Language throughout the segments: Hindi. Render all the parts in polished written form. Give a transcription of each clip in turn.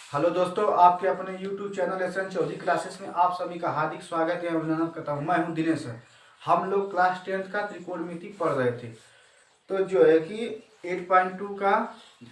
हेलो दोस्तों, आपके अपने YouTube channel S N. Chaudhary classes में आप सभी का हार्दिक स्वागत है। अभिनंदन करता हूँ। मैं हूँ दिनेश। हम लोग क्लास 10th का त्रिकोणमिति पढ़ रहे थे, तो जो है कि 8.2 का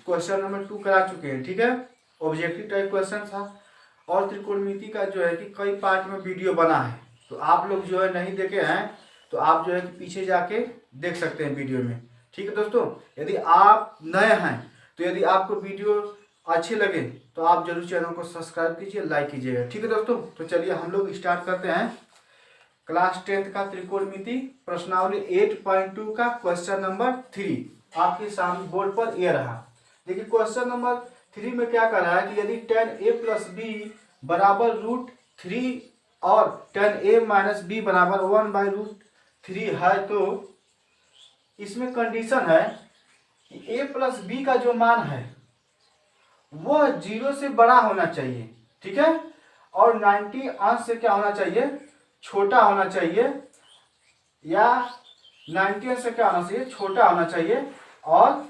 क्वेश्चन नंबर 2 करा चुके हैं। ठीक है, ऑब्जेक्टिव टाइप क्वेश्चन था और त्रिकोणमिति का जो है कि कई पार्ट में वीडियो बना है। तो आप लोग जो है नहीं देखे हैं तो आप जो है कि पीछे जाके देख सकते हैं वीडियो में। ठीक है दोस्तों, यदि आप नए हैं तो यदि आपको वीडियो अच्छे लगे तो आप जरूर चैनल को सब्सक्राइब कीजिए, लाइक कीजिएगा। ठीक है दोस्तों, तो चलिए हम लोग स्टार्ट करते हैं क्लास 10th का त्रिकोणमिति प्रश्नावली 8.2 का क्वेश्चन नंबर 3 आपके सामने बोर्ड पर ये रहा। देखिए क्वेश्चन नंबर 3 में क्या कर रहा है कि यदि tan a प्लस बी बराबर √3 और tan a माइनस बी बराबर 1/√3 है, तो इसमें कंडीशन है कि a प्लस बी का जो मान है वह 0 से बड़ा होना चाहिए। ठीक है, और 90 अंश से क्या होना चाहिए, छोटा होना चाहिए, या 90 अंश से क्या होना चाहिए, छोटा होना चाहिए और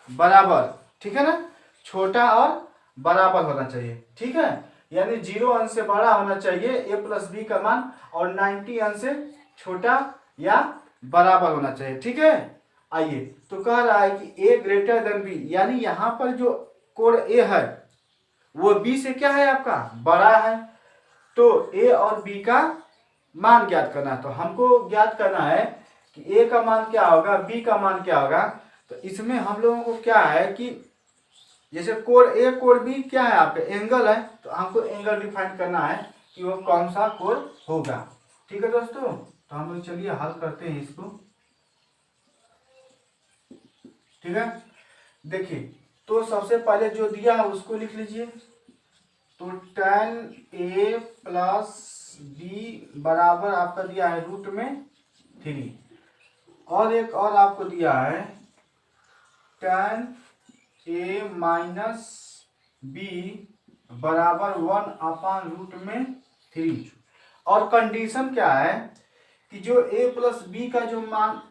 बराबर। ठीक है ना, छोटा और बराबर होना चाहिए। ठीक है, यानी 0 अंश से बड़ा होना चाहिए a प्लस बी का मान और 90 अंश से छोटा या बराबर होना चाहिए। ठीक है, आइए तो कह रहा है कि a ग्रेटर देन b, यानी यहाँ पर जो कोण a है वो b से क्या है, आपका बड़ा है। तो a और b का मान ज्ञात करना है। तो हमको ज्ञात करना है कि a का मान क्या होगा, b का मान क्या होगा। तो इसमें हम लोगों को क्या है कि जैसे कोण a कोण b क्या है, आपका एंगल है, तो हमको एंगल डिफाइन करना है कि वो कौन सा कोण होगा। ठीक है दोस्तों, तो हम लोग चलिए हल करते हैं इसको। ठीक है, देखिए तो सबसे पहले जो दिया है उसको लिख लीजिए। तो tan a प्लस बी बराबर आपका दिया है √3, और एक और आपको दिया है tan a माइनस बी बराबर 1/√3। और कंडीशन क्या है कि जो a प्लस बी का जो मान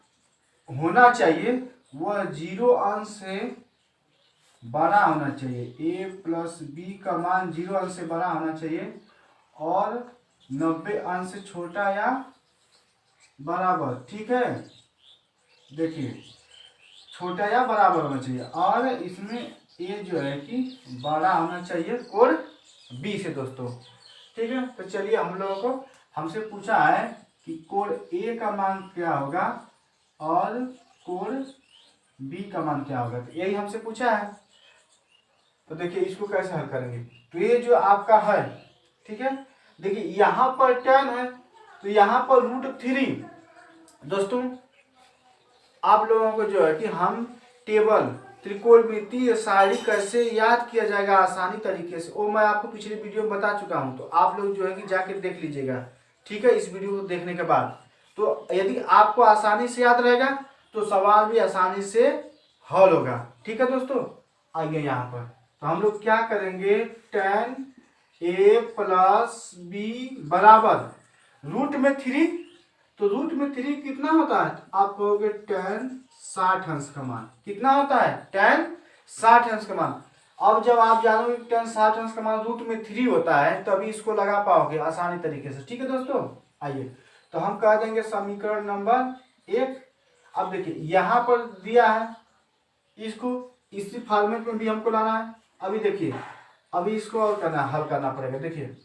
होना चाहिए वह 0 अंश से बड़ा होना चाहिए। a प्लस बी का मान 0 अंश से बड़ा होना चाहिए और 90 अंश से छोटा या बराबर। ठीक है, देखिए छोटा या बराबर होना चाहिए, और इसमें a जो है कि बड़ा होना चाहिए कोण b से दोस्तों। ठीक है, तो चलिए हम लोगों को हमसे पूछा है कि कोण a का मान क्या होगा और कोण b का मान क्या होगा, तो यही हमसे पूछा है। तो देखिए इसको कैसे हल करेंगे। तो ये जो आपका है, ठीक है, देखिए यहाँ पर tan है तो यहाँ पर √3। दोस्तों आप लोगों को जो है कि हम टेबल त्रिकोणमितीय सारणी कैसे याद किया जाएगा आसानी तरीके से, वो मैं आपको पिछले वीडियो में बता चुका हूँ। तो आप लोग जो है कि जाके देख लीजिएगा। ठीक है, इस वीडियो को देखने के बाद तो यदि आपको आसानी से याद रहेगा तो सवाल भी आसानी से हल होगा। ठीक है दोस्तों, आइए यहाँ पर तो हम लोग क्या करेंगे, tan a प्लस बी बराबर √3। तो √3 कितना होता है, आप कहोगे tan 60 अंश का मान कितना होता है, tan 60 अंश का मान। अब जब आप जानोगे tan 60 अंश का मान √3 होता है तभी इसको लगा पाओगे आसानी तरीके से। ठीक है दोस्तों, आइए तो हम कह देंगे समीकरण नंबर 1। अब देखिए यहाँ पर दिया है, इसको इसी फॉर्मेट में भी हमको लाना है। अभी देखिए अभी इसको और करना हल करना पड़ेगा। देखिए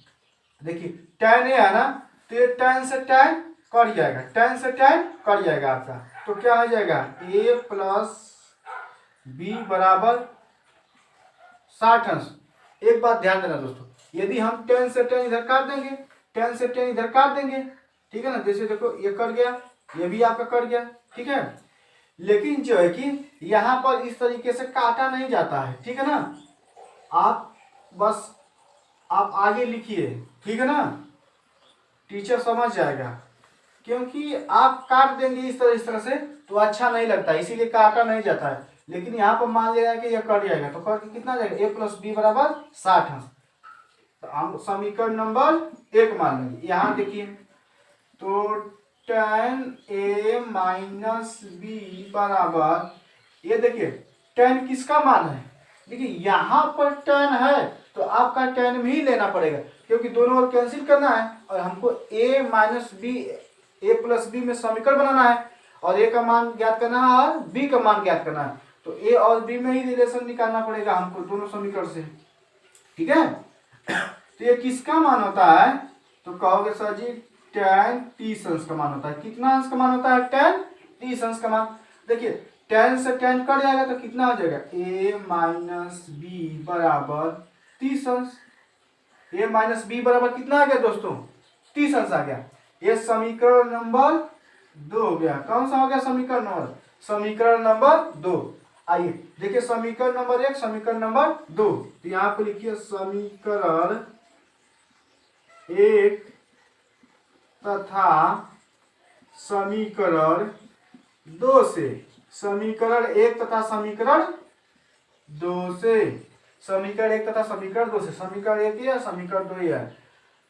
देखिए tan a है ना, तो ये tan से tan कट जाएगा, tan से tan कट जाएगा आपका, तो क्या हो जाएगा a प्लस बी बराबर 60 अंश। एक बात ध्यान देना दोस्तों, यदि हम tan से tan इधर काट देंगे, tan से tan इधर काट देंगे, ठीक है ना, जैसे देखो ये कट गया, ये भी आपका कट गया। ठीक है, लेकिन जो है कि यहाँ पर इस तरीके से काटा नहीं जाता है। ठीक है ना, आप बस आप आगे लिखिए, ठीक है ना, टीचर समझ जाएगा। क्योंकि आप काट देंगे इस तरह से तो अच्छा नहीं लगता, इसीलिए काटा नहीं जाता है। लेकिन यहाँ पर मान लिया कि यह कट जाएगा, तो कट कितना जाएगा, a प्लस बी बराबर 60 अंश। तो हम समीकरण नंबर 1 मान लेंगे। यहाँ देखिए तो tan a माइनस बी बराबर, ये देखिए tan किसका मान है, देखिए यहाँ पर tan है तो आपका tan भी लेना पड़ेगा, क्योंकि दोनों ओर कैंसिल करना है और हमको a minus B, A plus B में समीकरण बनाना है और a का मान ज्ञात करना है और b का मान ज्ञात करना है। तो a और b में ही रिलेशन निकालना पड़ेगा हमको दोनों समीकरण से। ठीक है, तो ये किसका मान होता है? तो कहोगे सर जी tan 30 अंश का मान होता है। कितना अंश का मान होता है? tan 30 अंश का मान। देखिए tan से tan कट जाएगा तो कितना हो जाएगा? a माइनस बी बराबर 30 अंश। a माइनस बी बराबर कितना आ गया दोस्तों? 30 अंश आ गया। ये समीकरण नंबर 2 हो गया। कौन सा हो गया समीकरण नंबर? समीकरण नंबर 2। आइए देखिए समीकरण नंबर 1, समीकरण नंबर 2। तो यहाँ पे लिखिए समीकरण 1 तथा समीकरण 2 से, समीकरण 1 तथा समीकरण 2 से, समीकरण 1 तथा समीकरण 2 से, समीकरण 1 या समीकरण 2 है।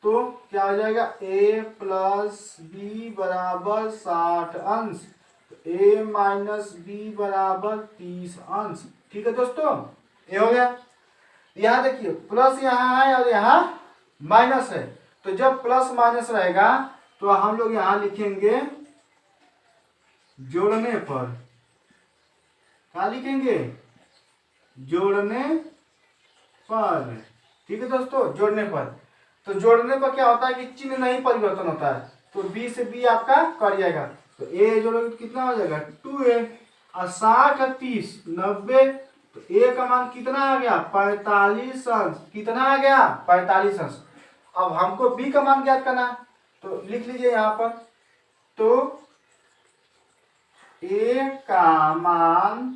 तो क्या हो जाएगा? a प्लस बी बराबर 60 अंश, a माइनस बी बराबर 30 अंश। ठीक है दोस्तों, ये हो गया। यहाँ देखिए प्लस यहाँ है और यहाँ माइनस है, तो जब प्लस माइनस रहेगा तो हम लोग यहाँ लिखेंगे जोड़ने पर। क्या लिखेंगे? जोड़ने पर। ठीक है दोस्तों, जोड़ने पर। तो जोड़ने पर क्या होता है कि चिन्ह नहीं परिवर्तन होता है, तो b से b आपका कट जाएगा। तो a जोड़ोगे तो कितना हो जाएगा? 2a और 60 और 30 90, तो a का मान कितना आ गया? 45 अंश। कितना आ गया? 45 अंश। अब हमको b का मान ज्ञात करना है, तो लिख लीजिए यहाँ पर। तो a का मान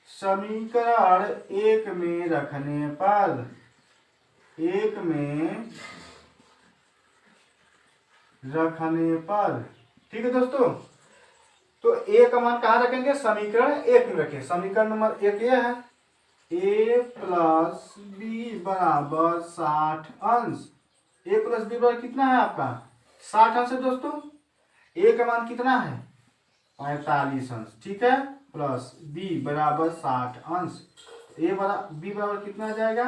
समीकरण 1 में रखने पर, 1 में रखने पर। ठीक है दोस्तों, तो a का मान कहाँ रखेंगे? समीकरण 1 में रखें। समीकरण नंबर 1 ये है, a प्लस बी बराबर 60 अंश। a प्लस बी बराबर कितना है आपका? 60 अंश है दोस्तों। a का मान कितना है? 45 अंश। ठीक है, प्लस b बराबर 60 अंश। b बराबर कितना आ जाएगा?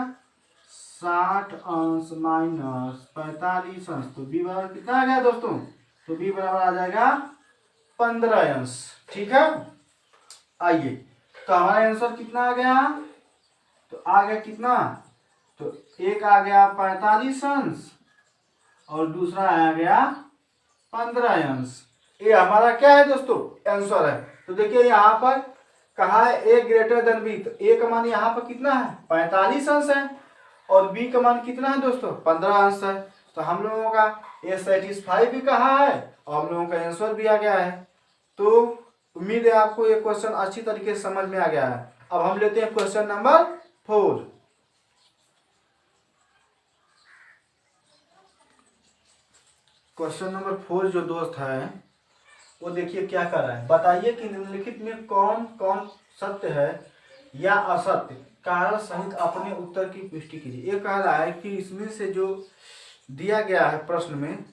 60 अंश माइनस 45 अंश। तो b बराबर कितना आ गया दोस्तों? तो b बराबर आ जाएगा 15 अंश। ठीक है, आइए तो हमारा आंसर कितना आ गया? तो आ गया कितना? तो एक आ गया 45 अंश और दूसरा आ गया 15 अंश। ये हमारा क्या है दोस्तों? आंसर है। तो देखिए यहाँ पर कहा है a ग्रेटर देन b, तो a का मान यहाँ पर कितना है? 45 अंश है और b का मान कितना है दोस्तों? 15 अंश है। तो हम लोगों का ये सेटिस्फाई भी कहा है और हम लोगों का आंसर भी आ गया है। तो उम्मीद है आपको ये क्वेश्चन अच्छी तरीके से समझ में आ गया है। अब हम लेते हैं क्वेश्चन नंबर 4। क्वेश्चन नंबर 4 जो दोस्त है वो देखिए क्या कर रहा है। बताइए कि निम्नलिखित में कौन कौन सत्य है या असत्य, कारण सहित अपने उत्तर की पुष्टि कीजिए। ये कह रहा है कि इसमें से जो दिया गया है प्रश्न में,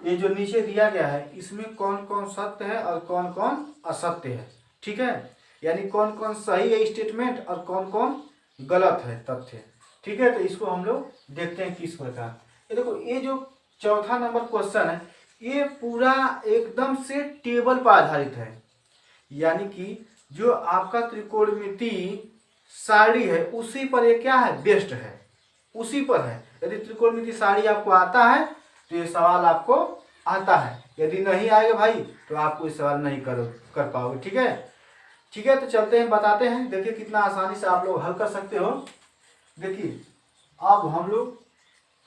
ये जो नीचे दिया गया है, इसमें कौन कौन सत्य है और कौन कौन असत्य है। ठीक है, यानी कौन कौन सही है स्टेटमेंट और कौन कौन गलत है तथ्य। ठीक है, तो इसको हम लोग देखते हैं किस प्रकार। ये देखो, ये जो चौथा नंबर क्वेश्चन है ये पूरा एकदम से टेबल पर आधारित है, यानी कि जो आपका त्रिकोणमिति सारणी है उसी पर ये क्या है? बेस्ड है, उसी पर है। यदि त्रिकोणमिति सारणी आपको आता है तो ये सवाल आपको आता है, यदि नहीं आएगा भाई तो आप कोई सवाल नहीं कर पाओगे। ठीक है, ठीक है, तो चलते हैं बताते हैं। देखिए कितना आसानी से आप लोग हल कर सकते हो। देखिए अब हम लोग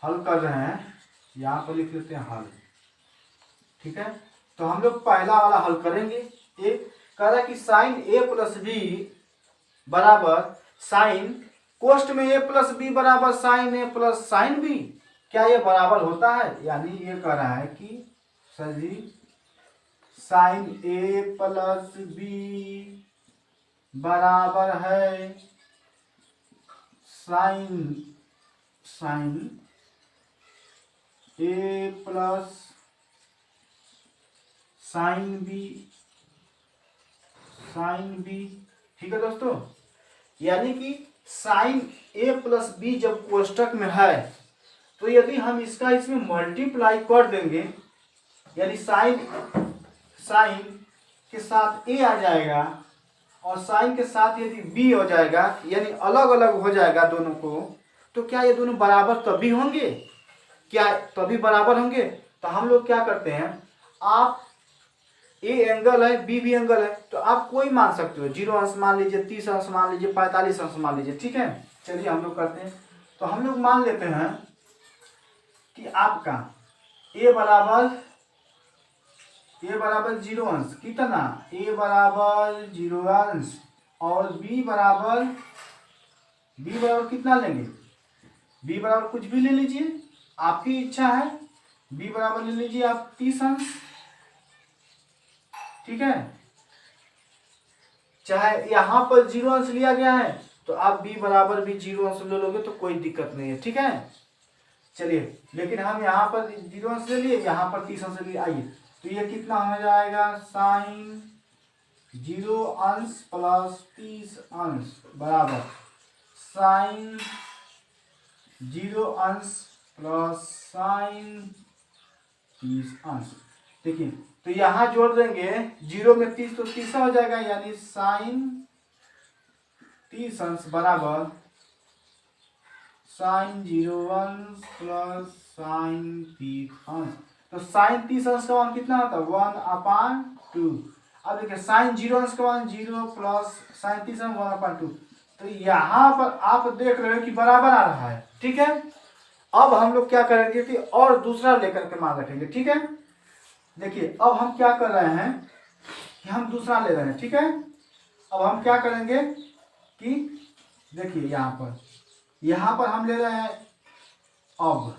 हल कर रहे हैं, यहाँ पर लिख लेते हैं हल। ठीक है, तो हम लोग पहला वाला हल करेंगे। ए कह रहा है कि साइन a प्लस बी बराबर साइन कोष्ठ में a प्लस बी बराबर sine a plus sine B, क्या ये बराबर होता है? यानी ये कह रहा है कि sir ji sine a plus B बराबर है sine a plus sine B. Sine B. ठीक है दोस्तों, यानी कि साइन ए प्लस बी जब कोष्टक में है तो यदि हम इसका इसमें मल्टीप्लाई कर देंगे, यानी साइन साइन के साथ ए आ जाएगा और साइन के साथ यदि बी हो जाएगा, यानी अलग अलग हो जाएगा दोनों को, तो क्या ये दोनों बराबर तभी होंगे? क्या तभी बराबर होंगे? तो हम लोग क्या करते हैं, आप ए एंगल है, बी भी एंगल है, तो आप कोई मान सकते हो, 0 अंश मान लीजिए, 30 अंश मान लीजिए, 45 अंश मान लीजिए। ठीक है, चलिए हम लोग करते हैं। तो हम लोग मान लेते हैं कि आपका ए बराबर 0 अंश, कितना? ए बराबर 0 अंश, और बी बराबर कितना लेंगे? बी बराबर कुछ भी ले लीजिए, आपकी इच्छा है। बी बराबर ले लीजिए आप 30 अंश। ठीक है, चाहे यहां पर 0 अंश लिया गया है तो आप बी बराबर भी 0 अंश ले लोगे तो कोई दिक्कत नहीं है। ठीक है, चलिए, लेकिन हम यहाँ पर 0 अंश ले लिए, यहाँ पर 30 अंश ले लिए। आइए, तो ये कितना हो जाएगा, साइन 0 अंश प्लस 30 अंश बराबर साइन 0 अंश प्लस साइन 30 अंश। देखिए, तो यहाँ जोड़ देंगे 0 में 30 तो 30 हो जाएगा, यानी साइन 30 अंश बराबर साइन 0 अंश प्लस साइन 30 अंश। तो साइन 30 अंश का मान कितना होता है, 1/2। अब देखिए, साइन 0 अंश का मान 0 प्लस साइन 30 अंश 1/2। तो यहाँ पर आप देख रहे हो कि बराबर आ रहा है। ठीक है, अब हम लोग क्या करेंगे कि और दूसरा लेकर के मान रखेंगे। ठीक है, देखिए अब हम क्या कर रहे हैं कि हम दूसरा ले रहे हैं। ठीक है, अब हम क्या करेंगे कि देखिए यहाँ पर हम ले रहे हैं, अब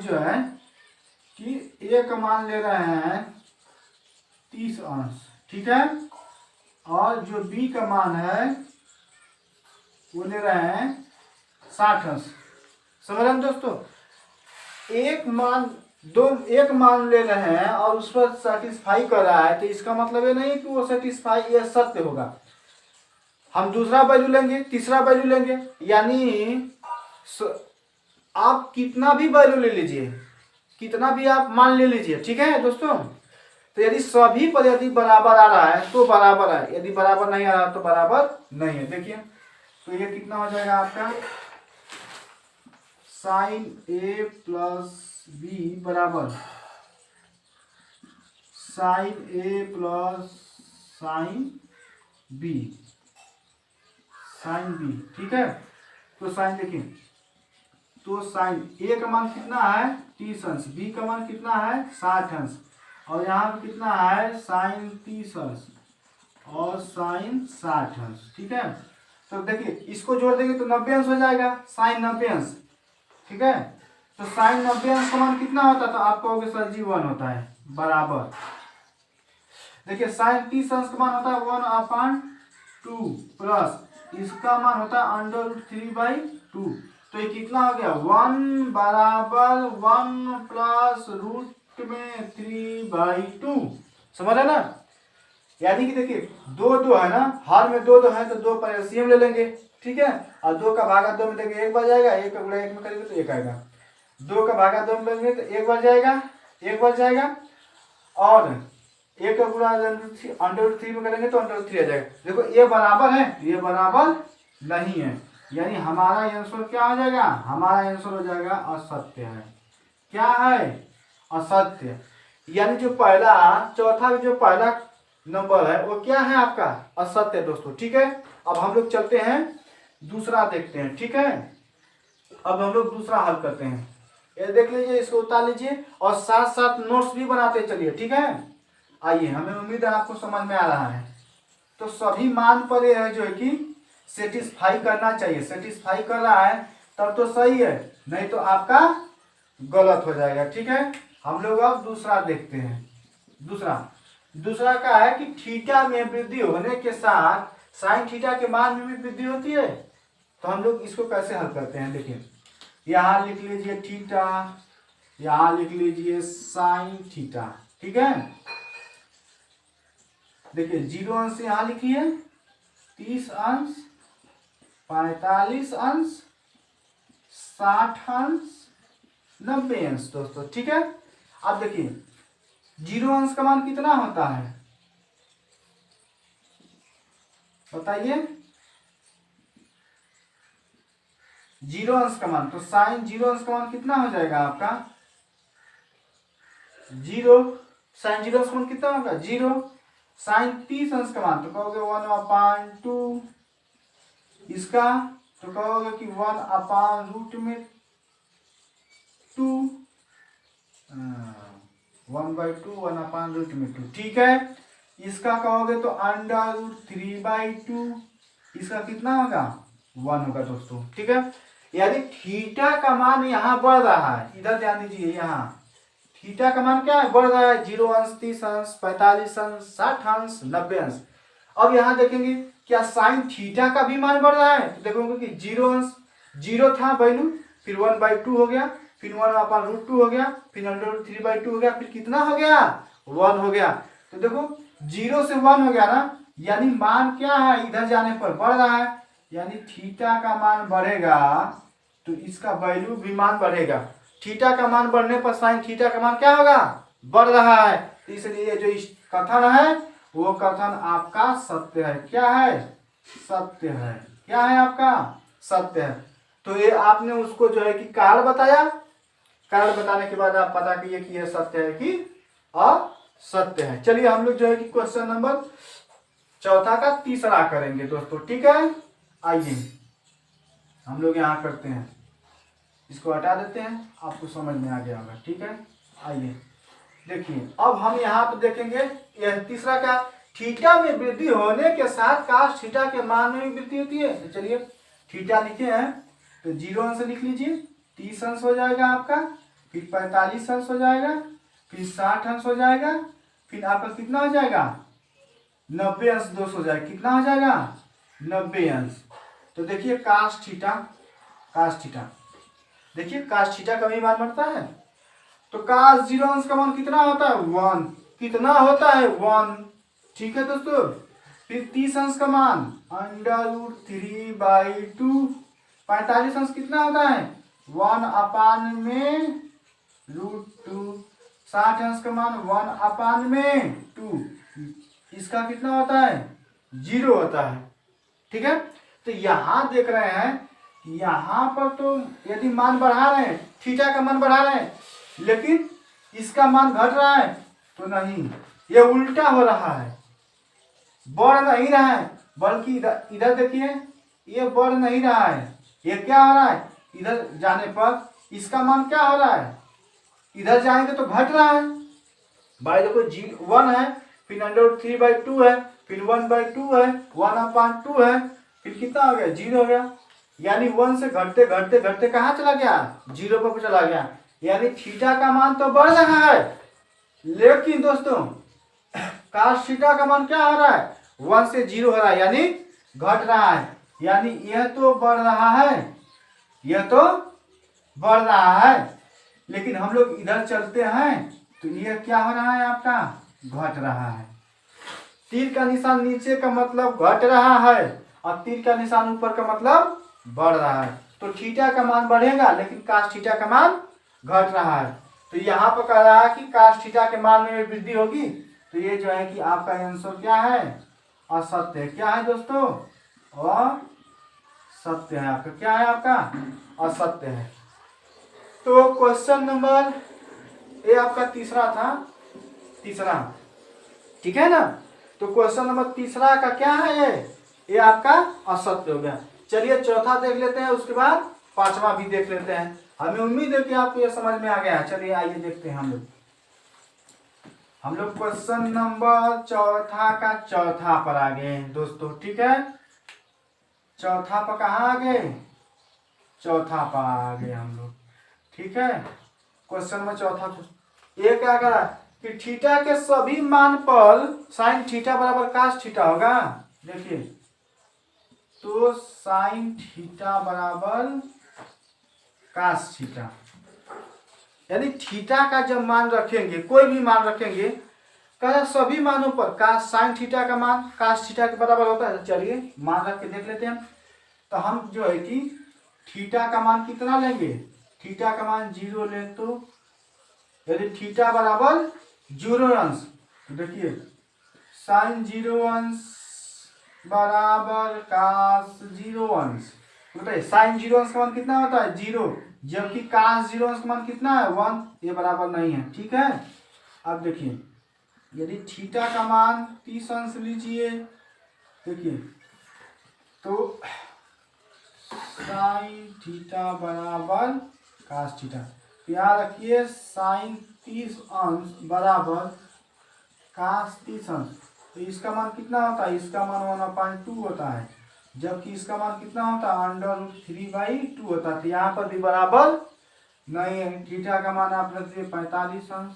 जो है कि ए का मान ले रहे हैं 30 अंश। ठीक है, और जो बी का मान है वो ले रहे हैं 60 अंश। समझ रहे हैं दोस्तों, एक मान ले रहे हैं और उस पर सेटिस्फाई कर रहा है, तो इसका मतलब ये नहीं कि वो सेटिस्फाई ये सत्य होगा। हम दूसरा वैल्यू लेंगे, तीसरा वैल्यू लेंगे, यानी आप कितना भी वैल्यू ले लीजिए, कितना भी आप मान ले लीजिए। ठीक है दोस्तों, तो यदि सभी पर यदि बराबर आ रहा है तो बराबर है, यदि बराबर नहीं आ रहा तो बराबर नहीं है। देखिए, तो ये कितना हो जाएगा आपका, साइन ए प्लस बी बराबर साइन ए प्लस साइन बी, ठीक है। तो साइन देखिए, तो साइन ए का मान कितना है 30 अंश, बी का मान कितना है 60 अंश, और यहाँ पर कितना है साइन 30 अंश और साइन 60 अंश। ठीक है, तो देखिए इसको जोड़ देंगे तो 90 अंश हो जाएगा, साइन 90 अंश। ठीक है, तो साइन 90 अंश का मान कितना होता है, तो आप कहोगे सर जी 1 होता है, बराबर। देखिए साइन 30 अंश का मान होता है 1/2 प्लस इसका मान होता है √3/2। तो ये कितना हो गया 1 बराबर 1 प्लस रूट में 3/2। समझ रहे ना, यानी कि देखिए 2 है ना, हर में 2 है तो 2 पर एलसीएम ले लेंगे। ठीक है, और 2 का भागा 2 में देंगे 1 बार जाएगा, 1 का गुणा 1 में करेंगे तो 1 आएगा, 2 का भागा 2 में लेंगे तो 1 बार जाएगा, 1 बार जाएगा, और 1 का गुणा √3 में करेंगे तो √3 आ जाएगा। देखो ये बराबर है, ये बराबर नहीं है, यानी हमारा आंसर क्या हो जाएगा, हमारा आंसर हो जाएगा असत्य है। क्या है, असत्य। यानी जो पहला चौथा जो पहला नंबर है वो क्या है आपका, असत्य दोस्तों। ठीक है, अब हम लोग चलते हैं दूसरा देखते हैं। ठीक है, अब हम लोग दूसरा हल करते हैं, ये देख लीजिए, इसको उतार लीजिए और साथ साथ नोट्स भी बनाते चलिए। ठीक है, आइए, हमें उम्मीद है आपको समझ में आ रहा है। तो सभी मान पर यह है जो है कि सेटिस्फाई करना चाहिए, सेटिस्फाई कर रहा है तब तो सही है, नहीं तो आपका गलत हो जाएगा। ठीक है, हम लोग अब दूसरा देखते हैं। दूसरा का है कि थीटा में वृद्धि होने के साथ साइन थीटा के मान में भी वृद्धि होती है। तो हम लोग इसको कैसे हल करते हैं, देखिए यहाँ लिख लीजिए थीटा, यहाँ लिख लीजिए साइन थीटा। ठीक है, देखिए 0 अंश यहाँ लिखिए, 30 अंश, 45 अंश, 60 अंश, 90 अंश दोस्तों। ठीक है, अब देखिए 0 अंश का मान कितना होता है बताइए। 0 अंश का मान, तो साइन 0 अंश का मान कितना हो जाएगा आपका 0। साइन 0 अंश का मान कितना होगा 0। साइन 30 अंश का मान तो कहोगे 1/2, इसका तो कहोगे कि 1/√2, 1/2, 1/√2। ठीक है, इसका कहोगे तो √3/2, इसका कितना होगा 1 होगा दोस्तों। ठीक है, यानी थीटा का मान यहाँ बढ़ रहा है, इधर ध्यान दीजिए, यहाँ थीटा का मान क्या है बढ़ रहा है, 0 अंश, 30 अंश, 45 अंश, 60 अंश, 90 अंश। अब यहाँ देखेंगे क्या साइन थीटा का भी मान बढ़ रहा है, तो देखोगे कि 0 अंश 0 था वैल्यू, फिर 1/2 हो गया, फिर 1/√2 हो गया, फिर √3/2 हो गया, फिर कितना हो गया 1 हो गया। तो देखो 0 से 1 हो गया ना, यानी मान क्या है इधर जाने पर बढ़ रहा है, यानी थीटा का मान बढ़ेगा तो इसका वैल्यू भी मान बढ़ेगा। थीटा का मान बढ़ने पर साइन थीटा का मान क्या होगा बढ़ रहा है, तो इसलिए जो इस कथन है वो कथन आपका सत्य है। क्या है सत्य है, क्या है आपका सत्य है। तो ये आपने उसको जो है कि कारण बताया, कारण बताने के बाद आप पता किए कि यह सत्य है कि असत्य है। चलिए हम लोग जो है कि क्वेश्चन नंबर 4 का तीसरा करेंगे दोस्तों। ठीक है, आइए हम लोग यहाँ करते हैं, इसको हटा देते हैं, आपको समझ में आ गया होगा। ठीक है, आइए देखिए अब हम यहाँ पर देखेंगे यह तीसरा का, थीटा में वृद्धि होने के साथ काश थीटा के मान में भी वृद्धि होती है। तो चलिए थीटा लिखे हैं तो 0 अंश लिख लीजिए, 30 अंश हो जाएगा आपका, फिर 45 अंश हो जाएगा, फिर 60 अंश हो जाएगा, फिर आपका कितना हो जाएगा 90 अंश दोष हो जाएगा, कितना हो जाएगा 90 अंश। तो देखिए काश थीटा देखिए काश थीटा का भी मान बढ़ता है, तो काश 0 अंश का मान कितना होता है 1, कितना होता है 1। ठीक है दोस्तों, फिर 30 अंश का मान √3/2, 45 अंश कितना होता है 1/√2, 60 अंश का मान 1/2, इसका कितना होता है 0 होता है। ठीक है, तो यहाँ देख रहे हैं कि यहाँ पर तो यदि मान बढ़ा रहे हैं, थीटा का मान बढ़ा रहे हैं, लेकिन इसका मान घट रहा है तो नहीं, ये उल्टा हो रहा है, बढ़ नहीं रहा है, बल्कि इधर देखिए ये बढ़ नहीं रहा है, ये क्या हो रहा है इधर जाने पर इसका मान क्या हो रहा है, इधर जाएंगे तो घट रहा है। भाई देखो 1 है, फिर √3/2 है, फिर 1/2 है, 1/2 है, फिर कितना हो गया 0 हो गया, यानी 1 से घटते घटते घटते कहाँ चला गया 0 पर चला गया, यानी थीटा का मान तो बढ़ रहा है, लेकिन दोस्तों काश थीटा का मान क्या हो रहा है 1 से 0 हो रहा है, यानी घट रहा है, यानी यह तो बढ़ रहा है, यह तो बढ़ रहा है, लेकिन हम लोग इधर चलते हैं तो यह क्या हो रहा है आपका घट रहा है। तीर का निशान नीचे का मतलब घट रहा है और तीर का निशान ऊपर का मतलब बढ़ रहा है, तो थीटा का मान बढ़ेगा लेकिन काश थीटा का मान घट रहा है। तो यहाँ पर कह रहा है कि काश थीटा के मान में वृद्धि होगी, तो ये जो है कि आपका आंसर क्या है असत्य है। क्या है दोस्तों असत्य है आपका, क्या है आपका असत्य है। तो क्वेश्चन नंबर ये आपका तीसरा था, तीसरा ठीक है ना, तो क्वेश्चन नंबर तीसरा का क्या है ये आपका असत्य हो गया। चलिए चौथा देख लेते हैं, उसके बाद पांचवा भी देख लेते हैं, हमें उम्मीद है कि आपको ये समझ में आ गया है। चलिए आइए देखते हैं हम लोग क्वेश्चन नंबर चौथा का चौथा पर आ गए दोस्तों। ठीक है, चौथा पर कहाँ आ गए चौथा पर आ गए हम लोग। ठीक है, क्वेश्चन नंबर चौथा ये क्या करा कि थीटा के सभी मान पर साइन थीटा बराबर काश थीटा होगा। देखिए तो साइन थीटा बराबर काश थीटा, यानी थीटा का जब मान रखेंगे, कोई भी मान रखेंगे, कहा सभी मानों पर काश साइन थीटा का मान काश थीटा के बराबर होता है। तो चलिए मान रख के देख लेते हैं। तो हम जो है कि थीटा का मान कितना लेंगे, थीटा का मान 0 ले तो यदि थीटा बराबर 0 अंश, तो देखिए साइन 0 अंश बराबर काश 0 अंश। बताइए साइन 0 अंश का मान कितना होता है 0, जबकि काश 0 अंश का मान कितना है 1, ये बराबर नहीं है। ठीक है, अब देखिए यदि थीटा का मान 30 अंश लीजिए, देखिए तो साइन थीटा बराबर काश थीटा, यहाँ रखिए साइन 30 अंश बराबर काश 30 अंश। तो इसका मान कितना होता है, इसका मान 1/2 होता है, जबकि इसका मान कितना होता है √3/2 होता है। तो यहाँ पर भी बराबर नहीं है। थीटा का मान आप रख दिए 45 अंश।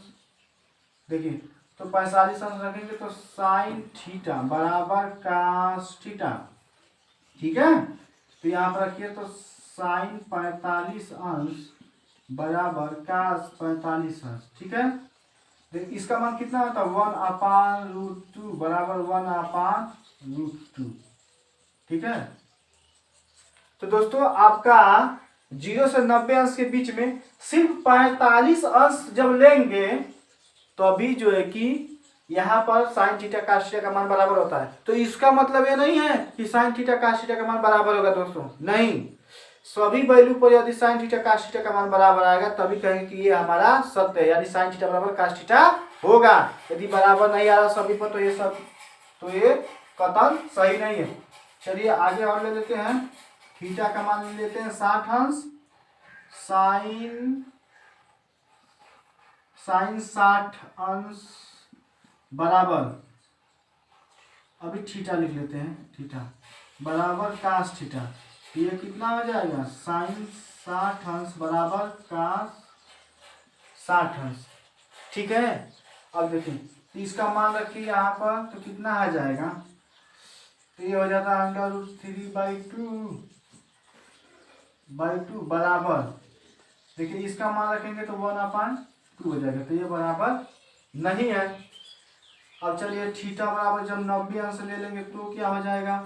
देखिए तो 45 अंश रखेंगे तो साइन थीटा बराबर काश थीटा। ठीक है, तो यहाँ पर रखिए तो साइन 45 अंश बराबर काश 45 अंश। ठीक है, तो इसका मान कितना होता है 1/√2 बराबर 1/√2। ठीक है, तो दोस्तों आपका 0 से 90 अंश के बीच में सिर्फ 45 अंश जब लेंगे तो अभी जो है कि यहाँ पर साइन थीटा काश थीटा का मान बराबर होता है। तो इसका मतलब ये नहीं है कि साइन थीटा काश थीटा का मान बराबर होगा दोस्तों, नहीं, सभी वैल्यू पर यदि साइन थीटा काश थीटा का मान बराबर आएगा तभी कहेंगे कि ये हमारा सत्य है, यानी साइन थीटा बराबर काश थीटा होगा। यदि बराबर नहीं आ रहा सभी पर तो ये कतन सही नहीं है। चलिए आगे और ले लेते हैं, थीटा का मान ले लेते हैं 60 अंश, साइन 60 अंश बराबर, अभी थीटा लिख लेते हैं, थीटा बराबर काश थीटा। ये कितना हो जाएगा साइन 60 अंश बराबर काश 60 अंश। ठीक है, अब देखिए इसका मान रखिए यहाँ पर तो कितना आ जाएगा, तो ये हो जाता है √3/2 बराबर, देखिए इसका मान रखेंगे तो 1/2 हो जाएगा, तो ये बराबर नहीं है। अब चलिए थीटा बराबर जब 90 अंश ले लेंगे तो क्या हो जाएगा,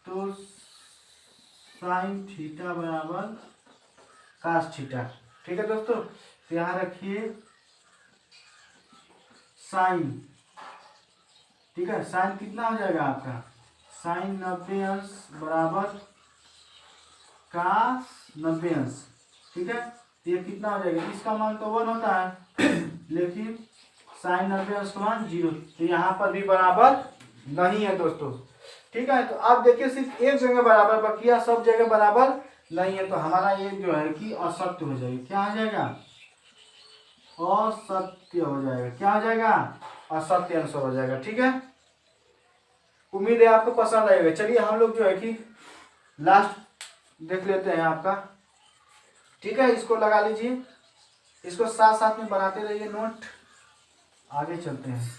तो साइन थीटा बराबर काश थीटा। ठीक है दोस्तों, तो यहाँ रखिए साइन, ठीक है, साइन कितना हो जाएगा आपका साइन 90 अंश बराबर काश 90 अंश। ठीक है, तो ये कितना हो जाएगा, इसका मान तो 1 होता है लेकिन साइन 90 अंश का मान 0, तो यहाँ पर भी बराबर नहीं है दोस्तों। ठीक है, तो आप देखिए सिर्फ एक जगह बराबर बकिया, सब जगह बराबर नहीं है, तो हमारा ये जो है कि असत्य हो जाएगा। क्या हो जाएगा, असत्य हो जाएगा। क्या हो जाएगा, असत्य आंसर हो जाएगा। ठीक है, उम्मीद है आपको पसंद आएगा। चलिए हम लोग जो है कि लास्ट देख लेते हैं आपका। ठीक है, इसको लगा लीजिए, इसको साथ साथ में बनाते रहिए नोट, आगे चलते हैं।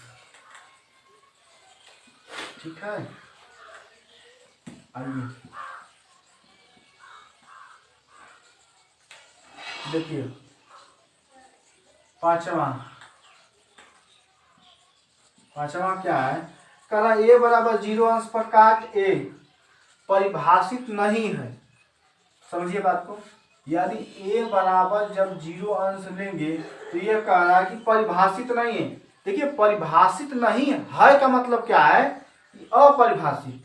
ठीक है, आइए देखिए पांचवा क्या है, कह रहा ए बराबर 0 अंश पर काट ए परिभाषित नहीं है। समझिए बात को, यदि ए बराबर जब 0 अंश लेंगे तो ये कह रहा है कि परिभाषित नहीं है। देखिए परिभाषित नहीं है का मतलब क्या है, अपरिभाषित।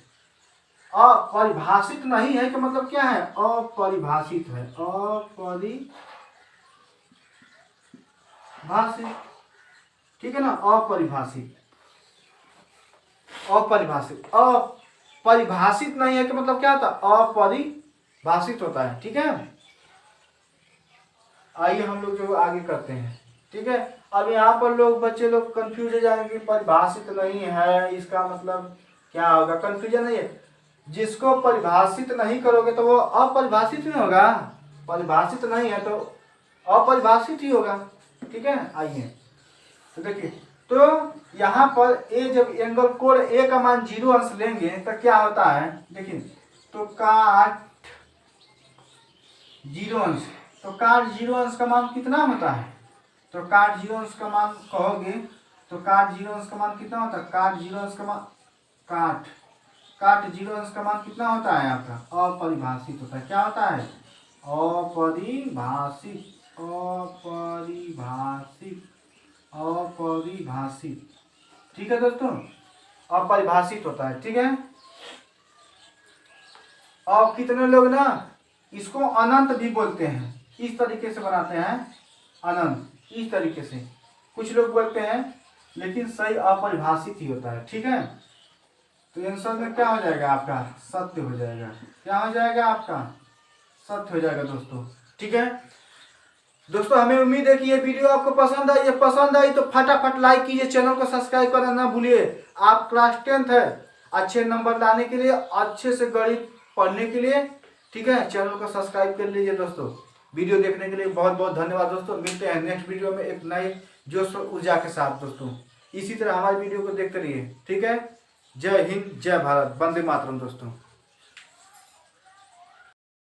अपरिभाषित नहीं है का मतलब क्या है, अपरिभाषित है, अपरिभाषित। ठीक है ना, अपरिभाषित, अपरिभाषित, अपरिभाषित नहीं है कि मतलब क्या होता है, अपरिभाषित होता है। ठीक है, आइए हम लोग जो आगे करते हैं। ठीक है, अब यहाँ पर लोग बच्चे लोग कंफ्यूज हो जाएंगे, परिभाषित नहीं है इसका मतलब क्या होगा, कंफ्यूजन नहीं है। जिसको परिभाषित नहीं करोगे तो वो अपरिभाषित नहीं होगा, परिभाषित नहीं है तो अपरिभाषित ही होगा। ठीक है, आइए तो देखिए, तो यहाँ पर ए जब एंगल कोण ए का मान 0 अंश लेंगे तो क्या होता है, देखिए तो काट 0 अंश, तो काट 0 अंश का मान कितना होता है, तो काट 0 अंश का मान कहोगे तो काट 0 अंश का मान कितना होता है, काट 0 अंश का मान, काट 0 अंश का मान कितना होता है आपका, अपरिभाषित होता है। क्या होता है, अपरिभाषित, अपरिभाषित, अपरिभाषित। ठीक है दोस्तों, अपरिभाषित होता है। ठीक है, और कितने लोग ना इसको अनंत भी बोलते हैं, इस तरीके से बनाते हैं अनंत, इस तरीके से कुछ लोग बोलते हैं, लेकिन सही अपरिभाषित ही होता है। ठीक है, तो आंसर में क्या हो जाएगा आपका, सत्य हो जाएगा। क्या हो जाएगा आपका, सत्य हो जाएगा दोस्तों। ठीक है दोस्तों, हमें उम्मीद है कि ये वीडियो आपको पसंद आई। पसंद आई तो फटाफट लाइक कीजिए, चैनल को सब्सक्राइब करना ना भूलिए। आप क्लास 10th है, अच्छे नंबर लाने के लिए, अच्छे से गणित पढ़ने के लिए, ठीक है, चैनल को सब्सक्राइब कर लीजिए दोस्तों। वीडियो देखने के लिए बहुत बहुत धन्यवाद दोस्तों। मिलते हैं नेक्स्ट वीडियो में एक नए जोश और ऊर्जा के साथ दोस्तों। इसी तरह हमारे वीडियो को देखते रहिए। ठीक है, जय हिंद, जय भारत, वंदे मातरम दोस्तों।